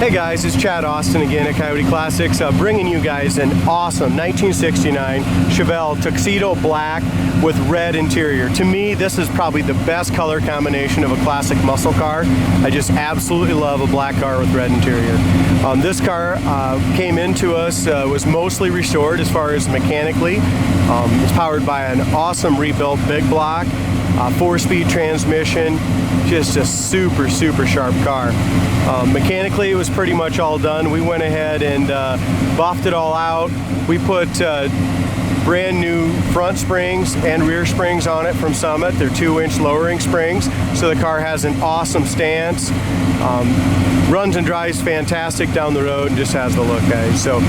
Hey guys, it's Chad Austin again at Coyote Classics, bringing you guys an awesome 1969 Chevelle Tuxedo Black with red interior. To me, this is probably the best color combination of a classic muscle car. I just absolutely love a black car with red interior. This car came into us, was mostly restored as far as mechanically. It's powered by an awesome rebuilt big block, 4-speed transmission, just a super sharp car. Mechanically, it was pretty much all done. We went ahead and buffed it all out. We put brand new front springs and rear springs on it from Summit. They're 2-inch lowering springs, so the car has an awesome stance. Runs and drives fantastic down the road and just has the look, guys. So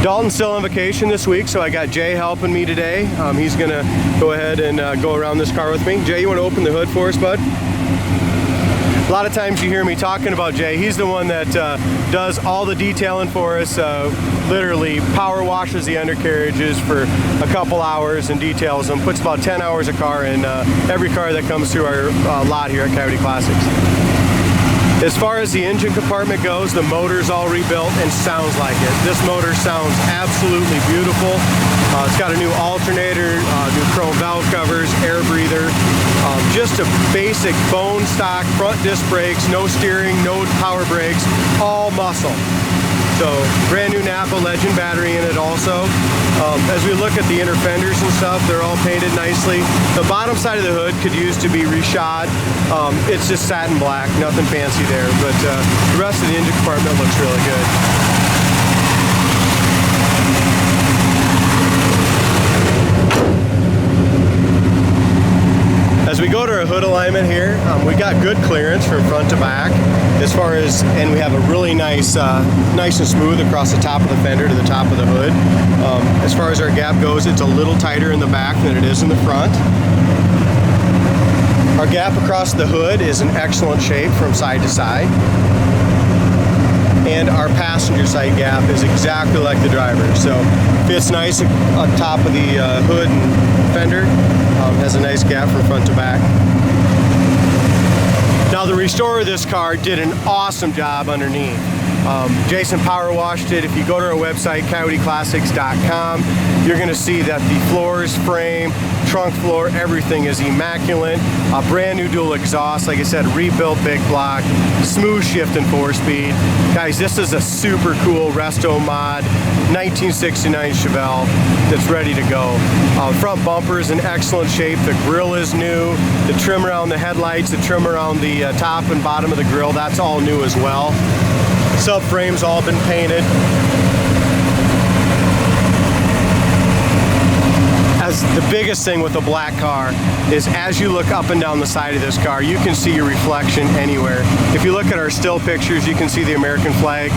Dalton's still on vacation this week, so I got Jay helping me today. He's gonna go ahead and go around this car with me. Jay, you want to open the hood for us, bud? A lot of times you hear me talking about Jay. He's the one that does all the detailing for us, literally power washes the undercarriages for a couple hours and details them, puts about 10 hours a car in every car that comes through our lot here at Coyote Classics. As far as the engine compartment goes, the motor's all rebuilt and sounds like it. This motor sounds absolutely beautiful. It's got a new alternator, new chrome valve covers, air breather, just a basic bone stock front disc brakes, no steering, no power brakes, all muscle. So brand new Napa Legend battery in it also. As we look at the inner fenders and stuff, they're all painted nicely. The bottom side of the hood could use to be reshod. It's just satin black, nothing fancy there, but the rest of the engine compartment looks really good. As we go to our hood alignment here, we got good clearance from front to back, as far as, and we have a really nice and smooth across the top of the fender to the top of the hood. As far as our gap goes, it's a little tighter in the back than it is in the front. Our gap across the hood is in excellent shape from side to side. And our passenger side gap is exactly like the driver. So fits nice on top of the hood and fender. Has a nice gap from front to back. Now the restorer of this car did an awesome job underneath. Jason power washed it. If you go to our website, coyoteclassics.com, you're going to see that the floors, frame, trunk floor, everything is immaculate. A brand new dual exhaust, like I said, rebuilt big block, smooth shift and 4-speed. Guys, this is a super cool resto mod 1969 Chevelle that's ready to go. Front bumper is in excellent shape. The grille is new. The trim around the headlights, the trim around the top and bottom of the grille, that's all new as well. Subframe's all been painted. As the biggest thing with a black car is, as you look up and down the side of this car, you can see your reflection anywhere. If you look at our still pictures, you can see the American flag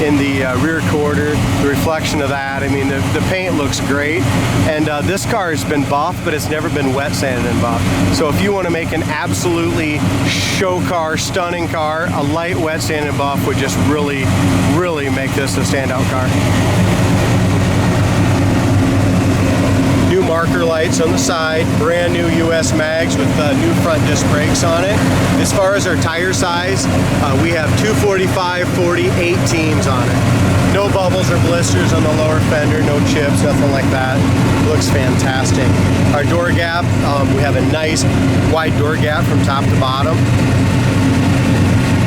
in the rear quarter, the reflection of that. I mean, the paint looks great. And this car has been buffed, but it's never been wet sanded and buffed. So if you want to make an absolutely show car, stunning car, a light wet sand and buff would just really make this a standout car. New marker lights on the side, brand new US mags with new front disc brakes on it. As far as our tire size, we have 245, 40, 18s on it. No bubbles or blisters on the lower fender, no chips, nothing like that. Looks fantastic. Our door gap, we have a nice wide door gap from top to bottom.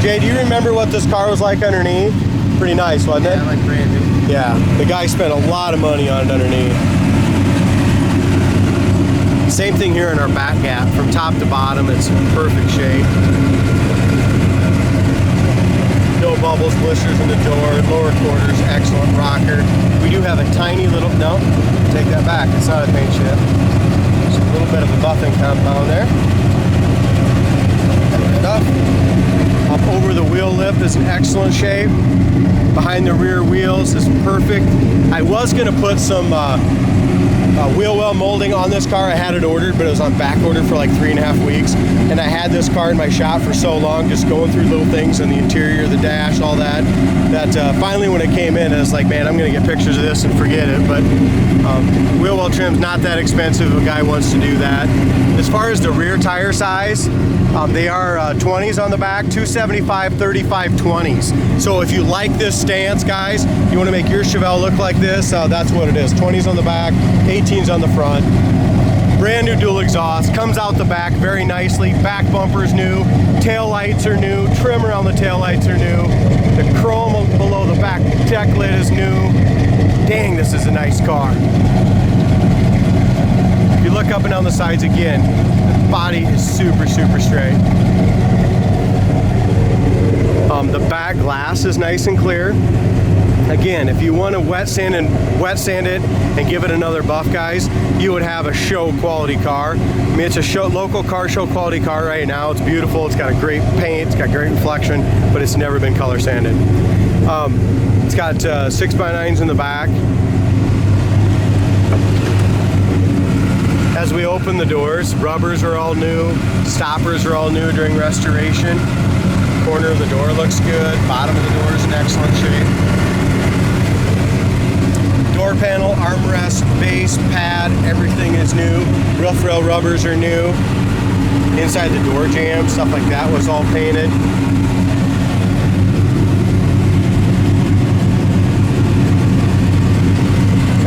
Jay, do you remember what this car was like underneath? Pretty nice, wasn't it? Yeah, like brand new. Yeah, the guy spent a lot of money on it underneath. Same thing here in our back gap. From top to bottom, it's in perfect shape. No bubbles, blisters in the door, lower quarters, excellent rocker. We do have a tiny little, no, take that back, it's not a paint chip. Just a little bit of a buffing compound there. Up over the wheel lip is in excellent shape. Behind the rear wheels is perfect. I was gonna put some wheel well molding on this car. I had it ordered, but it was on back order for like 3.5 weeks. And I had this car in my shop for so long, just going through little things in the interior, the dash, all that, that finally when it came in, I was like, man, I'm gonna get pictures of this and forget it. But wheel well trim's not that expensive if a guy wants to do that. As far as the rear tire size, they are 20s on the back, 275, 35, 20s. So if you like this stance, guys, you want to make your Chevelle look like this, that's what it is. 20s on the back, 18s on the front. Brand new dual exhaust, comes out the back very nicely. Back bumper's new, tail lights are new, trim around the tail lights are new. The chrome below the back deck lid is new. Dang, this is a nice car. If you look up and down the sides again, the body is super, super straight. The back glass is nice and clear. Again, if you want to wet sand it and give it another buff, guys, you would have a show quality car. I mean, it's a local car show quality car right now. It's beautiful. It's got a great paint. It's got great reflection, but it's never been color sanded. It's got 6x9s in the back. As we open the doors, rubbers are all new. Stoppers are all new during restoration. Corner of the door looks good. Bottom of the door is in excellent shape. Door panel, armrest, base, pad, everything is new. Roof rail rubbers are new. Inside the door jamb, stuff like that was all painted.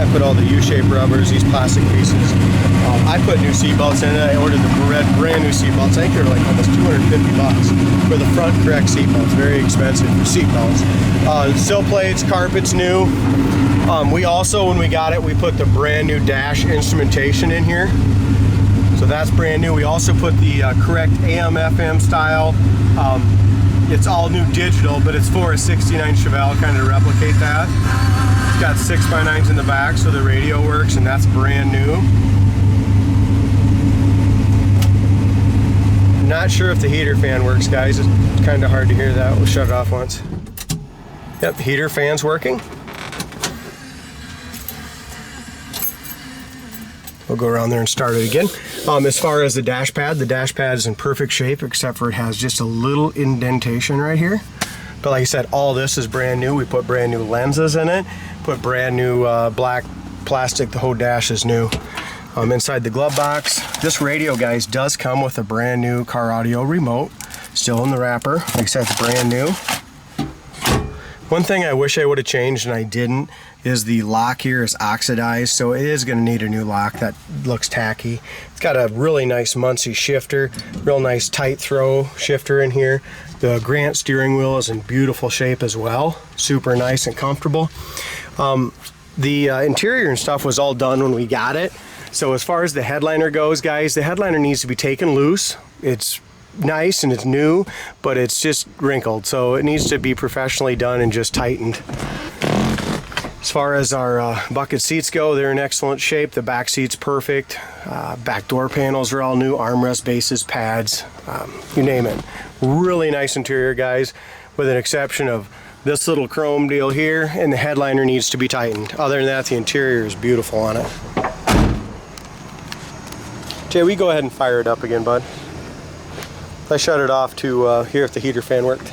I put all the U-shaped rubbers, these plastic pieces. I put new seat belts in it. I ordered the brand new seat belts. I think they're like almost 250 bucks for the front correct seat belts. Very expensive for seat belts. Sill plates, carpets new. We also, when we got it, we put the brand new dash instrumentation in here. So that's brand new. We also put the correct AM FM style. It's all new digital, but it's for a 69 Chevelle, kind of to replicate that. It's got 6x9s in the back, so the radio works, and that's brand new. Not sure if the heater fan works, guys. It's kind of hard to hear that. We'll shut it off once. Yep, the heater fan's working. We'll go around there and start it again. As far as the dash pad is in perfect shape, except for it has just a little indentation right here. But like I said, all this is brand new. We put brand new lenses in it, put brand new black plastic. The whole dash is new. Inside the glove box, this radio, guys, does come with a brand new car audio remote, still in the wrapper. Like I said, it's brand new. One thing I wish I would have changed and I didn't is the lock here is oxidized, so it is going to need a new lock. That looks tacky. It's got a really nice Muncie shifter, real nice tight throw shifter in here. The Grant steering wheel is in beautiful shape as well, super nice and comfortable. The interior and stuff was all done when we got it. So as far as the headliner goes, guys, the headliner needs to be taken loose. It's nice and it's new, but it's just wrinkled, so it needs to be professionally done and just tightened. As far as our bucket seats go, they're in excellent shape. The back seat's perfect. Back door panels are all new. Armrest, bases, pads, you name it. Really nice interior, guys, with an exception of this little chrome deal here, and the headliner needs to be tightened. Other than that, the interior is beautiful on it. Jay, we go ahead and fire it up again, bud. I shut it off to hear if the heater fan worked.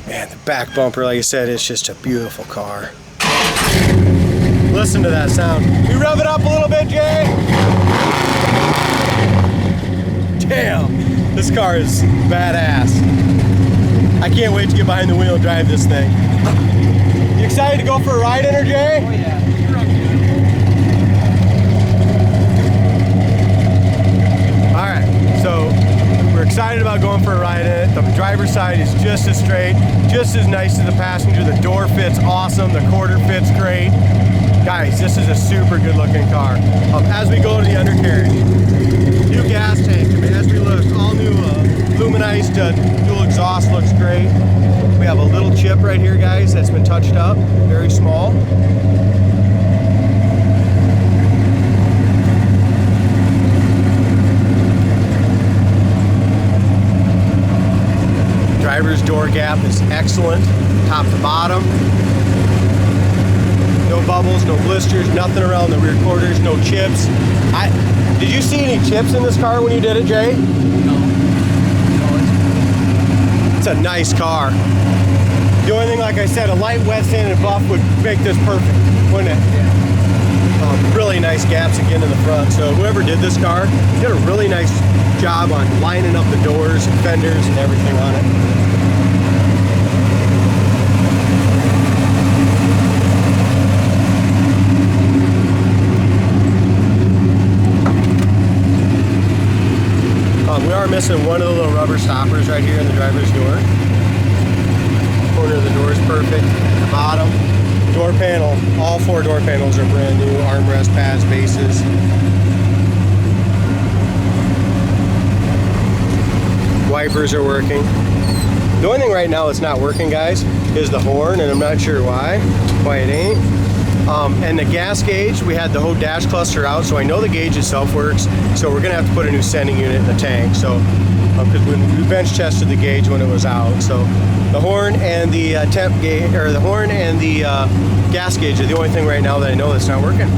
Man, the back bumper, like I said, it's just a beautiful car. Listen to that sound. We rev it up a little bit, Jay. Damn, this car is badass. I can't wait to get behind the wheel and drive this thing. You excited to go for a ride in her, Jay? Oh yeah. Alright, so we're excited about going for a ride in it. The driver's side is just as straight, just as nice as the passenger. The door fits awesome, the quarter fits great. Guys, this is a super good looking car. As we go to the undercarriage, new gas tank. I mean, as we look, all new luminized dual exhaust looks great. We have a little chip right here, guys, that's been touched up, very small. Driver's door gap is excellent, top to bottom. No bubbles, no blisters, nothing around the rear quarters, no chips. Did you see any chips in this car when you did it, Jay? No. It's a nice car. The only thing, like I said, a light wet sanded buff would make this perfect, wouldn't it? Yeah. Really nice gaps again in the front. So whoever did this car did a really nice job on lining up the doors and fenders and everything on it. We are missing one of the little rubber stoppers right here in the driver's door. Corner of the door is perfect. The bottom door panel, all 4 door panels are brand new. Armrest pads, bases. Wipers are working. The only thing right now that's not working, guys, is the horn, and I'm not sure why it ain't. And the gas gauge, we had the whole dash cluster out, so I know the gauge itself works, so we're gonna have to put a new sending unit in the tank. So, because we bench tested the gauge when it was out, so the horn and the temp gauge, or the horn and the gas gauge are the only thing right now that I know that's not working.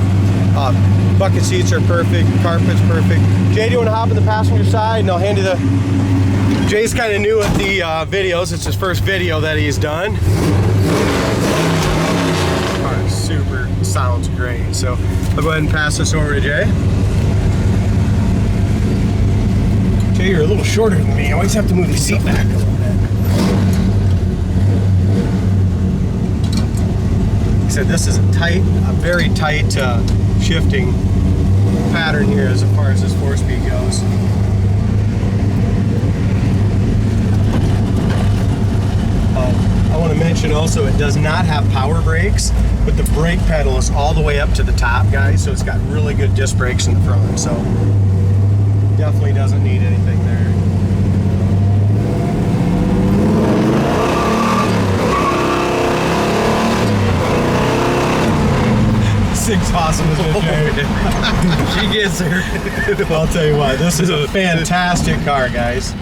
Bucket seats are perfect, carpet's perfect. Jay, do you want to hop in the passenger side, and I'll hand you the. Jay's kind of new at the videos. It's his first video that he's done. Super, sounds great. So I'll go ahead and pass this over to Jay. Jay, you're a little shorter than me. I always have to move the seat back a little bit. Like I said, this is a very tight shifting pattern here as far as this 4-speed goes. I want to mention also it does not have power brakes, but the brake pedal is all the way up to the top, guys, so it's got really good disc brakes in the front, so definitely doesn't need anything there. This thing's awesome, isn't it, Jay? She gets her. Well, I'll tell you what, this is a fantastic car, guys.